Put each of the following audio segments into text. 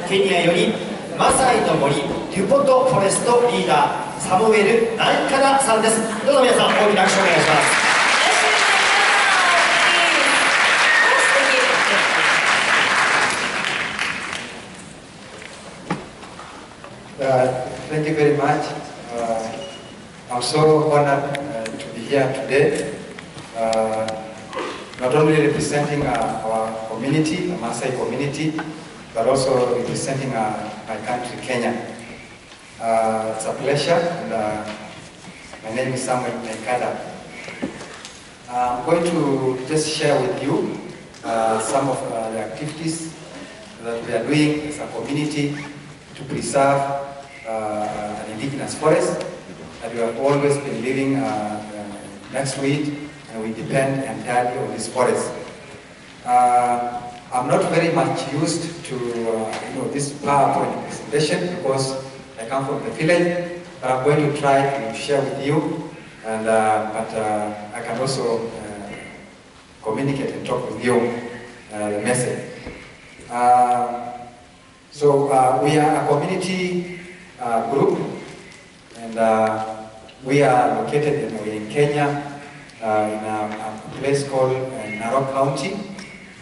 ケニアよりマサイの森デュポトフォレストリーダーサムウェル・ナイカダさんです。どうぞ皆さん大きな拍手をお願いします。Thank you very much. I'm so honored to be here today, not only representing our community, the Maasai community, but also representing my country, Kenya. It's a pleasure, and my name is Samuel Naikada. I'm going to just share with you some of the activities that we are doing as a community to preserve an indigenous forest that we have always been living next to it, and we depend entirely on this forest. I'm not very much used to this PowerPoint presentation because I come from the village, but I'm going to try to share with you, and but I can also communicate and talk with you the message. So we are a community group, and we are located in Kenya, in a place called Narok County,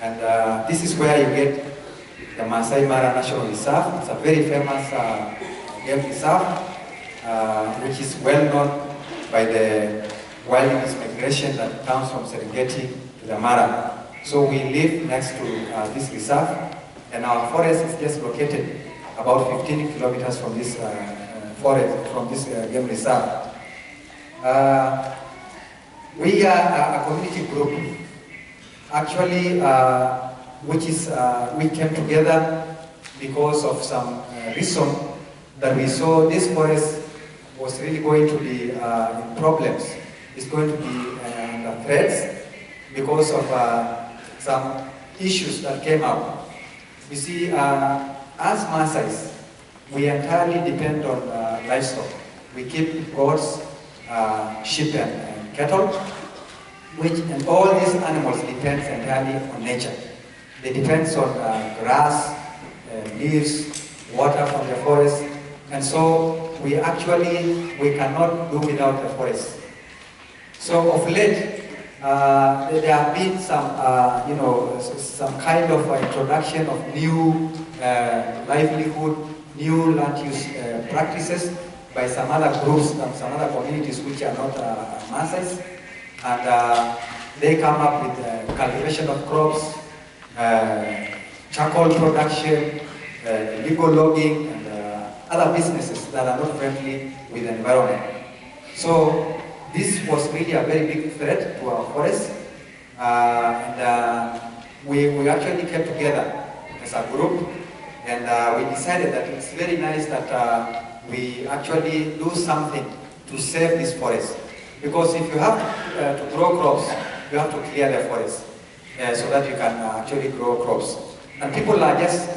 and this is where you get the Masai Mara National Reserve. It's a very famous game reserve, which is well known by the wildlife migration that comes from Serengeti to the Mara. So we live next to this reserve, and our forest is just located about 15 kilometers from this forest, from this game reserve. We are a community group, actually, which is we came together because of some reason that we saw this forest was really going to be in problems. It's going to be under threats because of some issues that came up. You see, as Maasais, we entirely depend on livestock. We keep goats, sheep, and cattle, and all these animals depend entirely on nature. They depend on grass, leaves, water from the forest, and so we cannot do without the forest. So of late, there have been some, some kind of introduction of new livelihood, new land use practices by some other groups, some other communities which are not Maasais, and they come up with cultivation of crops, charcoal production, illegal logging, and other businesses that are not friendly with the environment. So this was really a very big threat to our forest, and we actually came together as a group, and we decided that it's very nice that we actually do something to save this forest. Because if you have to grow crops, you have to clear the forest so that you can actually grow crops. And people are just,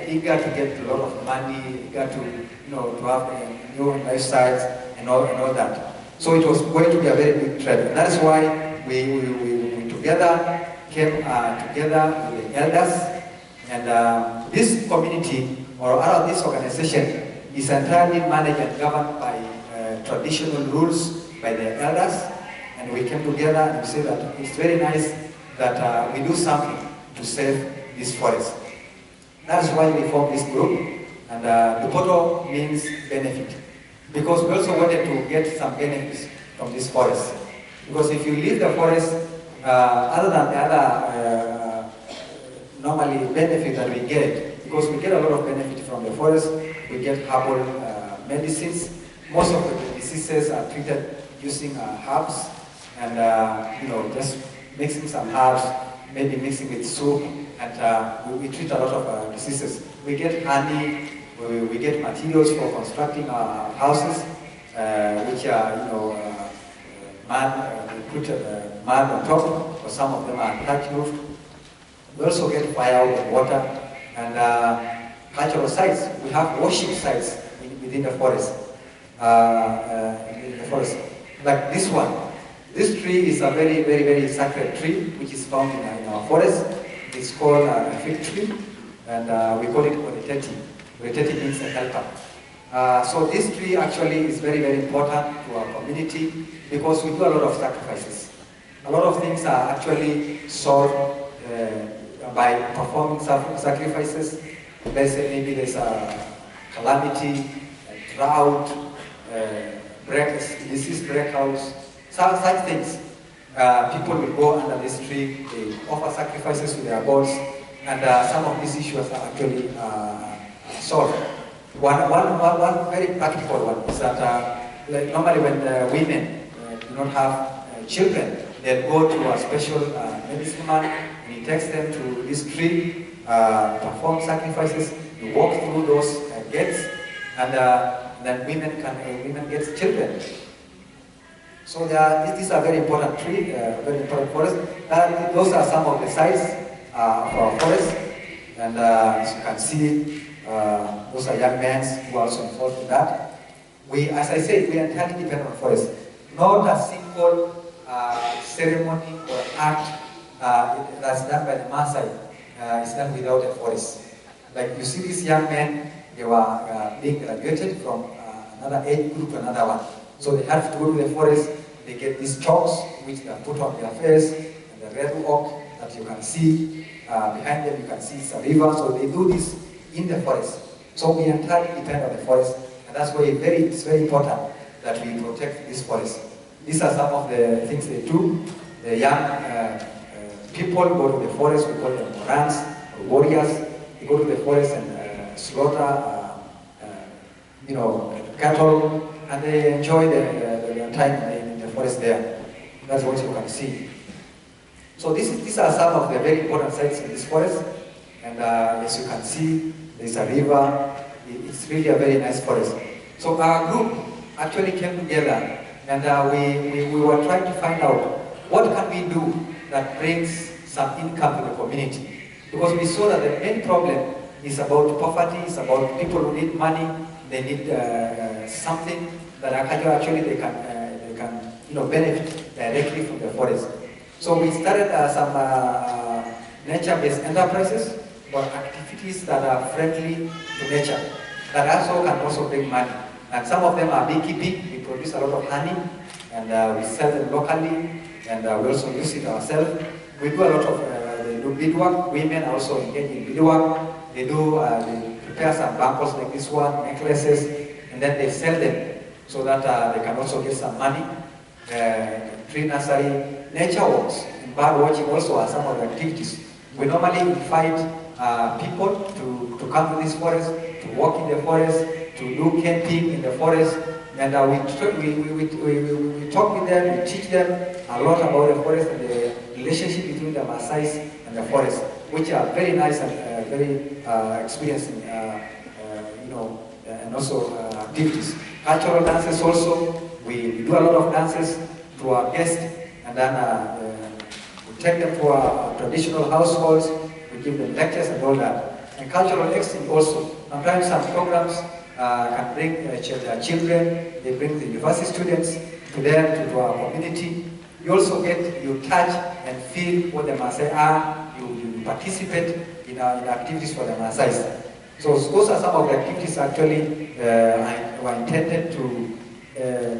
eager to get a lot of money, eager to, to have new lifestyles and all that. So it was going to be a very big threat. And that's why we together came together with the elders, and this community or this organization is entirely managed and governed by traditional rules by the elders, and we came together and we said that it's very nice that we do something to save this forest. That's why we formed this group, and Dupoto means benefit, because we also wanted to get some benefits from this forest. Because if you leave the forest, other than the other normally benefit that we get, because we get a lot of benefit from the forest, we get herbal medicines. Most of the diseases are treated using herbs, and just mixing some herbs, maybe mixing with soup, and we treat a lot of diseases. We get honey, we get materials for constructing our houses, which are mud. We put mud on top, or some of them are thatch roof. We also get firewood and water, and cultural sites. We have worship sites within the forest. Like this one. This tree is a very, very, very sacred tree which is found in our forest. It's called a fig tree, and we call it Oreteti. Oreteti means a helper. So this tree actually is very, very important to our community because we do a lot of sacrifices. A lot of things are actually solved by performing sacrifices. Let's say maybe there's a calamity, a drought, disease breakouts, such things. People will go under this tree, they offer sacrifices to their gods, and some of these issues are actually solved. One very practical one is that like normally when women do not have children, they go to a special medicine man, and he takes them to this tree, perform sacrifices, you walk through those gates, and then women get children. So these are very important tree, very important forest. Those are some of the sites of our forest, and as you can see, those are young men who are also involved in that. As I said, we entirely depend on forest. Not a single ceremony or act that's done by the Maasai is done without a forest. Like you see these young men, they were being graduated from another age group to another one. So they have to go to the forest, they get these chalks which they put on their face, and the red oak that you can see, behind them you can see it's a river, so they do this in the forest. So we entirely depend on the forest, and that's why it's very important that we protect this forest. These are some of the things they do. The young people go to the forest, we call them morans, or warriors. They go to the forest and slaughter cattle, and they enjoy their time in the forest there. That's what you can see. So these are some of the very important sites in this forest, and as you can see, there's a river. It's really a very nice forest. So our group actually came together, and we were trying to find out what can we do that brings some income to the community. Because we saw that the main problem is about poverty, it's about people who need money, they need something that actually they can benefit directly from the forest. So we started some nature-based enterprises or activities that are friendly to nature, that can also bring money. And some of them are beekeeping. We produce a lot of honey, and we sell them locally, and we also use it ourselves. We do a lot of they do beadwork. Women also engage in beadwork. They prepare some bangles like this one, necklaces, and then they sell them so that they can also get some money. Tree nursery, nature walks, and bird watching also are some of the activities. We normally invite people to come to this forest, to walk in the forest, to do camping in the forest, and we talk with them, we teach them a lot about the forest and the relationship between the Maasais and the forest, which are very nice and very experiencing, and also activities. Cultural dances also, we do a lot of dances to our guests, and then we take them to our traditional households, we give them lectures and all that. And cultural exchange also. Sometimes some programs can bring their children, they bring the university students to them, to our community. You also you touch and feel what the Maasai are, you participate in activities for the Maasais. So those are some of the activities actually were intended to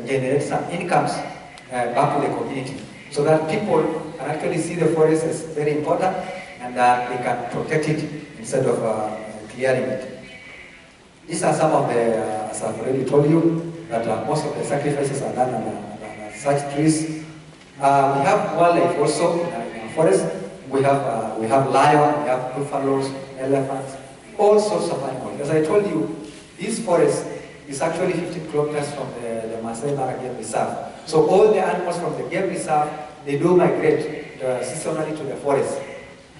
generate some incomes back to the community, so that people can actually see the forest as very important, and that they can protect it instead of clearing it. These are some of the, as I've already told you, that most of the sacrifices are done on such trees. We have wildlife also in our forest. We have lion, we have buffaloes, elephants, all sorts of animals. As I told you, this forest is actually 15 kilometers from the Masai Mara Game Reserve. So all the animals from the game reserve, they do migrate seasonally to the forest.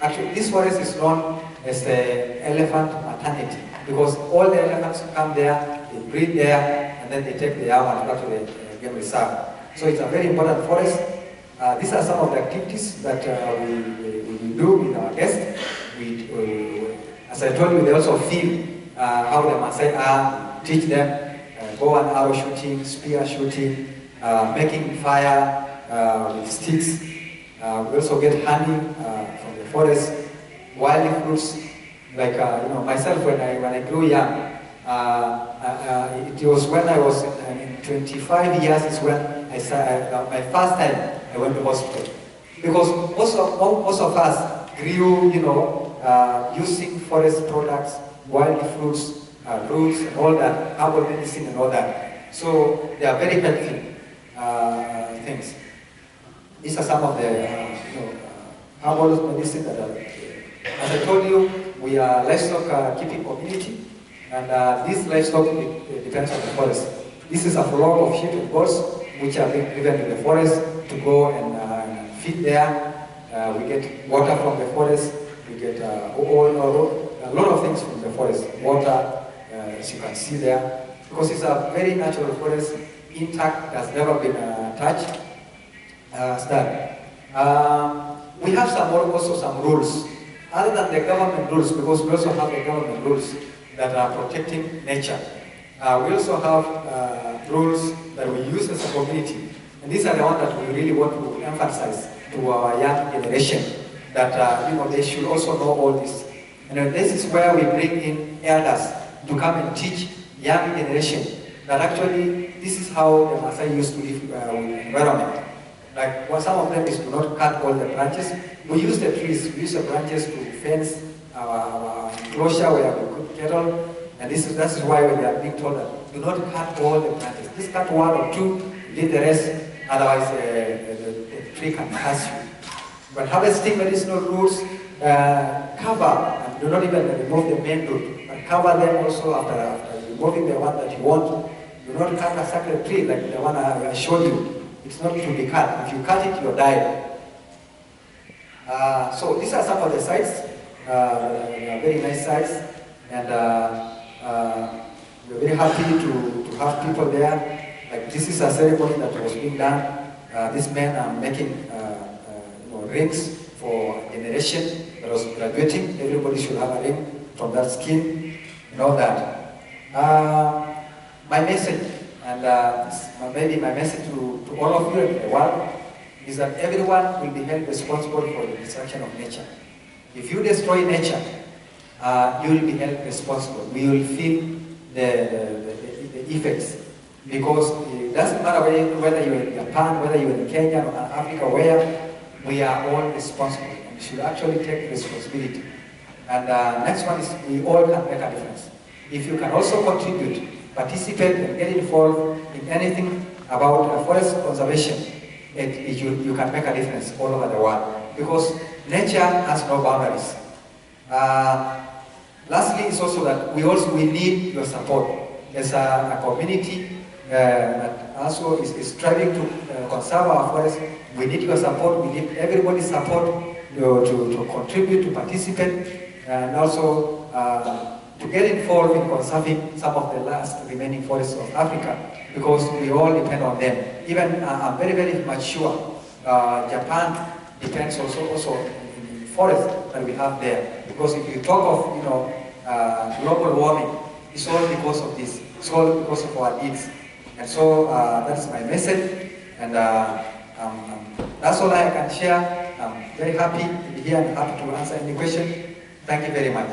Actually, this forest is known as the elephant maternity, because all the elephants come there, they breed there, and then they take the young ones back to the game reserve. So it's a very important forest. These are some of the activities that we do with our guests. As I told you, they also feel how the Maasai are, teach them, bow and arrow shooting, spear shooting, making fire with sticks. We also get honey from the forest, wild fruits, Like myself, when I grew young, it was when I was in 25 years is when I my first time I went to hospital. Because most of us grew, using forest products, wild fruits, roots, and all that, herbal medicine and all that. So they are very healthy things. These are some of the herbal medicine that are, as I told you, we are livestock keeping community, and this livestock depends on the forest. This is a flock of sheep and goats which are being driven to the forest to go and feed there. We get water from the forest, we get a lot of things from the forest. Water, as you can see there, because it's a very natural forest, intact, has never been touched. We have also some rules, other than the government rules, because we also have the government rules that are protecting nature. We also have rules that we use as a community, and these are the ones that we really want to emphasize to our young generation, that they should also know all this. And this is where we bring in elders to come and teach young generation that actually this is how the Maasai used to live with the environment. Like some of them is to not cut all the branches. We use the trees, we use the branches to fence our enclosure where we put cattle. And this is why we are being told that do not cut all the branches. Just cut one or two, leave the rest, otherwise the tree can pass you. But harvesting medicinal roots, cover, and do not even remove the main root, but cover them also after removing the one that you want. Do not cut a sacred tree like the one I showed you. It's not to be cut. If you cut it, you'll die. So these are some of the sites. They are very nice sites, and we're very happy to have people there. Like this is a ceremony that was being done. These men are making rings for a generation that was graduating. Everybody should have a ring from that skin and all that. My message, and maybe my message to all of you in the world, is that everyone will be held responsible for the destruction of nature. If you destroy nature, you will be held responsible. We will feel the effects, because it doesn't matter whether you're in Japan, whether you're in Kenya or Africa, where we are all responsible, and we should actually take responsibility. And next one is we all can make a difference. If you can also contribute, participate and get involved in anything about forest conservation, you can make a difference all over the world, because nature has no boundaries. Lastly, it's also that we need your support. As a community that also is striving to conserve our forests, we need your support. We need everybody's support to contribute, to participate, and also to get involved in conserving some of the last remaining forests of Africa, because we all depend on them. Even I'm very, very much sure Japan depends also in forests that we have there. Because if you talk of global warming, it's all because of this. It's all because of our needs. And so that's my message. And that's all I can share. I'm very happy to be here and happy to answer any question. Thank you very much.